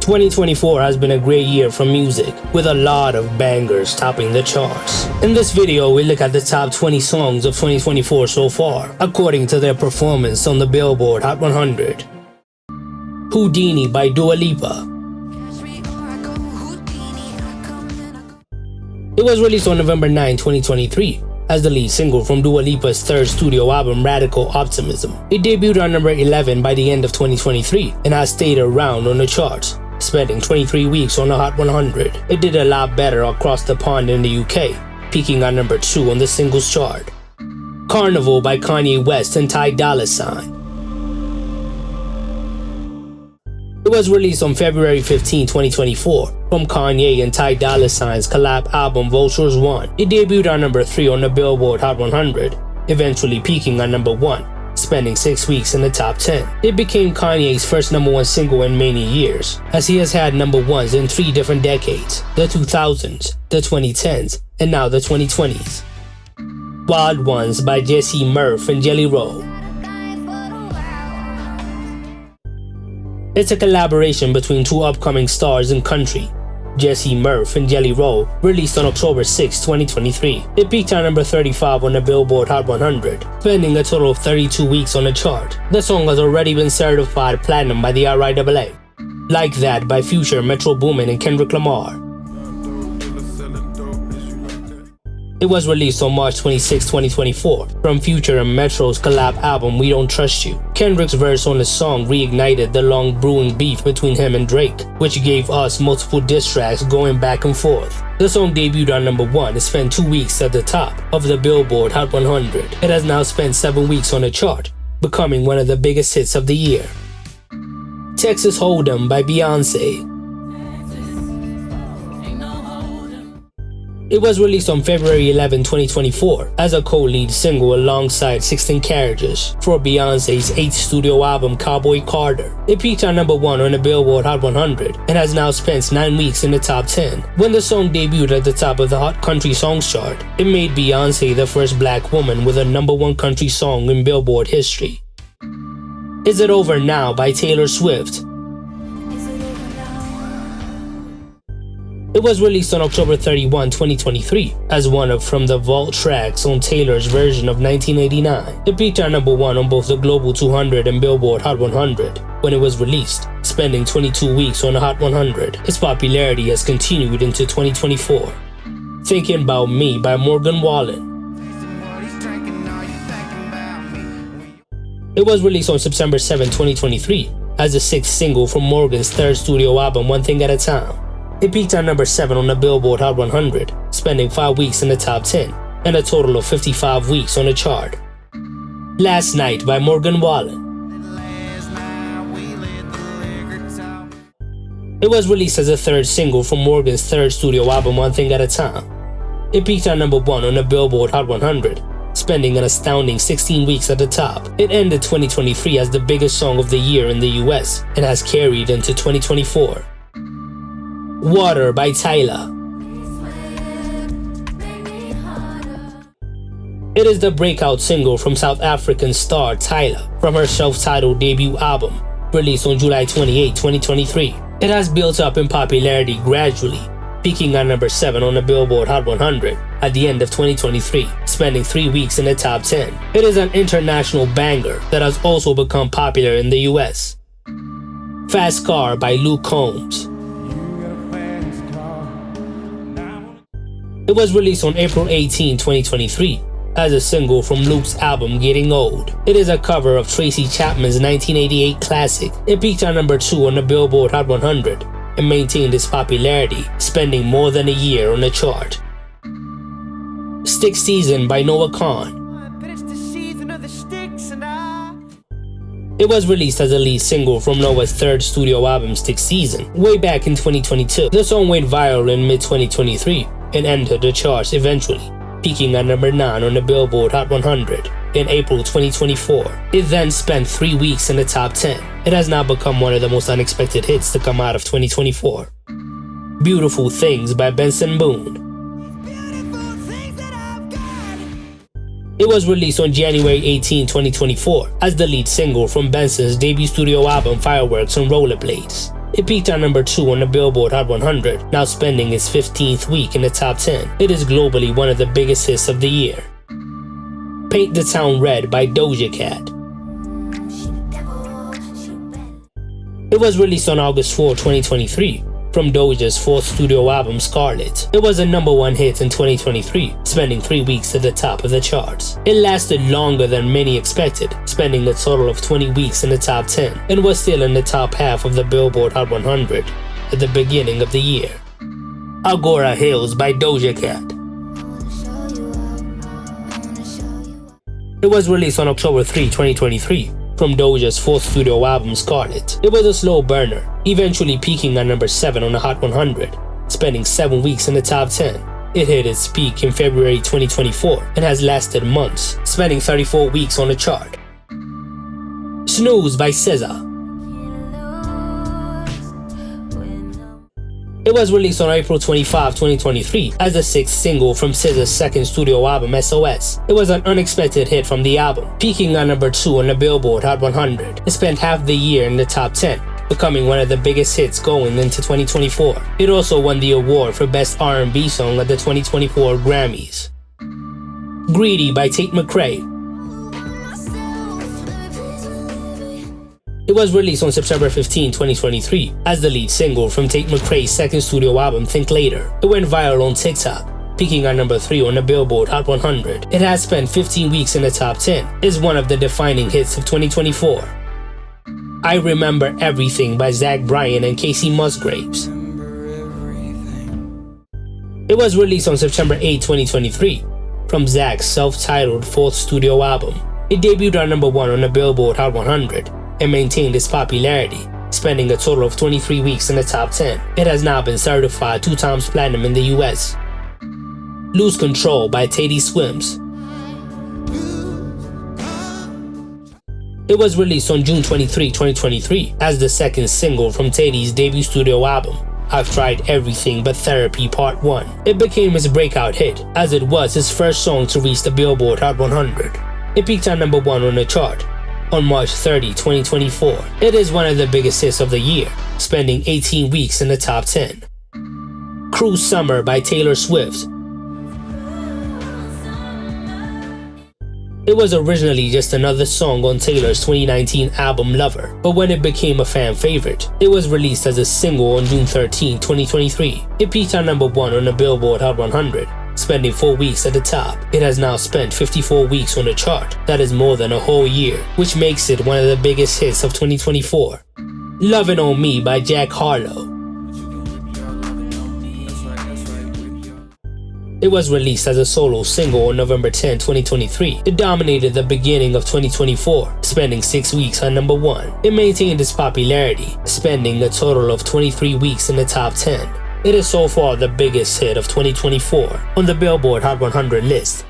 2024 has been a great year for music, with a lot of bangers topping the charts. In this video, we look at the top 20 songs of 2024 so far, according to their performance on the Billboard Hot 100. Houdini by Dua Lipa. It was released on November 9, 2023, as the lead single from Dua Lipa's third studio album, Radical Optimism. It debuted on number 11 by the end of 2023 and has stayed around on the charts, spending 23 weeks on the Hot 100. It did a lot better across the pond in the UK, peaking on number 2 on the singles chart. Carnival by Kanye West and Ty Dolla $ign. It was released on February 15, 2024, from Kanye and Ty Dolla $ign's collab album Vultures 1. It debuted on number 3 on the Billboard Hot 100, eventually peaking on number 1, spending 6 weeks in the top 10. It became Kanye's first number 1 single in many years, as he has had number 1s in 3 different decades: the 2000s, the 2010s, and now the 2020s. Wild Ones by Jesse Murph and Jelly Roll. It's a collaboration between 2 upcoming stars in country, Jesse Murph and Jelly Roll, released on October 6, 2023. It peaked on number 35 on the Billboard Hot 100, spending a total of 32 weeks on the chart. The song has already been certified platinum by the RIAA. Like That by Future, Metro Boomin, and Kendrick Lamar. It was released on March 26, 2024, from Future and Metro's collab album We Don't Trust You. Kendrick's verse on the song reignited the long brewing beef between him and Drake, which gave us multiple diss tracks going back and forth. The song debuted on number 1 and spent 2 weeks at the top of the Billboard Hot 100. It has now spent 7 weeks on the chart, becoming one of the biggest hits of the year. Texas Hold'em by Beyonce. It was released on February 11, 2024, as a co-lead single alongside 16 Carriages for Beyonce's 8th studio album, Cowboy Carter. It peaked on number 1 on the Billboard Hot 100 and has now spent 9 weeks in the top 10. When the song debuted at the top of the Hot Country Songs chart, it made Beyonce the first black woman with a number 1 country song in Billboard history. Is It Over Now by Taylor Swift. It was released on October 31, 2023, as one of From the Vault tracks on Taylor's version of 1989. It peaked on number 1 on both the Global 200 and Billboard Hot 100 when it was released, spending 22 weeks on the Hot 100. Its popularity has continued into 2024. Thinking About Me by Morgan Wallen. It was released on September 7, 2023, as the 6th single from Morgan's third studio album, One Thing at a Time. It peaked on number 7 on the Billboard Hot 100, spending 5 weeks in the top 10, and a total of 55 weeks on the chart. Last Night by Morgan Wallen. It was released as the 3rd single from Morgan's third studio album, One Thing at a Time. It peaked on number 1 on the Billboard Hot 100, spending an astounding 16 weeks at the top. It ended 2023 as the biggest song of the year in the US and has carried into 2024. Water by Tyla. It is the breakout single from South African star Tyla from her self-titled debut album, released on July 28, 2023. It has built up in popularity gradually, peaking on number 7 on the Billboard Hot 100 at the end of 2023, spending 3 weeks in the top 10. It is an international banger that has also become popular in the US. Fast Car by Luke Combs. It was released on April 18, 2023, as a single from Luke's album Getting Old. It is a cover of Tracy Chapman's 1988 classic. It peaked on number 2 on the Billboard Hot 100 and maintained its popularity, spending more than a year on the chart. Stick Season by Noah Kahan. It was released as a lead single from Noah's third studio album, Stick Season, way back in 2022. The song went viral in mid-2023 and entered the charts eventually, peaking at number 9 on the Billboard Hot 100 in April 2024. It then spent 3 weeks in the top 10. It has now become one of the most unexpected hits to come out of 2024. Beautiful Things by Benson Boone. It was released on January 18, 2024 as the lead single from Benson's debut studio album Fireworks and Rollerblades. It peaked at number 2 on the Billboard Hot 100, now spending its 15th week in the top 10. It is globally one of the biggest hits of the year. Paint the Town Red by Doja Cat. It was released on August 4, 2023, from Doja's fourth studio album, Scarlet. It was a number 1 hit in 2023, spending 3 weeks at the top of the charts. It lasted longer than many expected, spending a total of 20 weeks in the top 10, and was still in the top half of the Billboard Hot 100 at the beginning of the year. Agora Hills by Doja Cat. It was released on October 3, 2023, from Doja's fourth studio album, Scarlet. It was a slow burner, eventually peaking at number 7 on the Hot 100, spending 7 weeks in the top 10. It hit its peak in February 2024 and has lasted months, spending 34 weeks on the chart. Snooze by SZA. It was released on April 25, 2023 as the 6th single from SZA's second studio album, SOS. It was an unexpected hit from the album, peaking at number 2 on the Billboard Hot 100. It spent half the year in the top 10, becoming one of the biggest hits going into 2024. It also won the award for Best R&B Song at the 2024 Grammys. Greedy by Tate McRae. It was released on September 15, 2023 as the lead single from Tate McRae's second studio album, Think Later. It went viral on TikTok, peaking at number 3 on the Billboard Hot 100. It has spent 15 weeks in the top 10. It is one of the defining hits of 2024. I Remember Everything by Zach Bryan and Casey Musgraves. It was released on September 8, 2023 from Zach's self-titled fourth studio album. It debuted at number 1 on the Billboard Hot 100 and maintained its popularity, spending a total of 23 weeks in the top 10. It has now been certified 2 times platinum in the US. Lose Control by Teddy Swims. It was released on June 23, 2023 as the second single from Teddy's debut studio album, I've Tried Everything But Therapy Part 1. It became his breakout hit, as it was his first song to reach the Billboard Hot 100. It peaked at number 1 on the chart on March 30, 2024. It is one of the biggest hits of the year, spending 18 weeks in the top 10. Cruel Summer by Taylor Swift. It was originally just another song on Taylor's 2019 album Lover, but when it became a fan favorite, it was released as a single on June 13, 2023. It peaked at number 1 on the Billboard Hot 100, spending 4 weeks at the top. It has now spent 54 weeks on the chart. That is more than a whole year, which makes it one of the biggest hits of 2024. Lovin' on Me by Jack Harlow. It was released as a solo single on November 10, 2023. It dominated the beginning of 2024, spending 6 weeks at number 1. It maintained its popularity, spending a total of 23 weeks in the top 10. It is so far the biggest hit of 2024 on the Billboard Hot 100 list.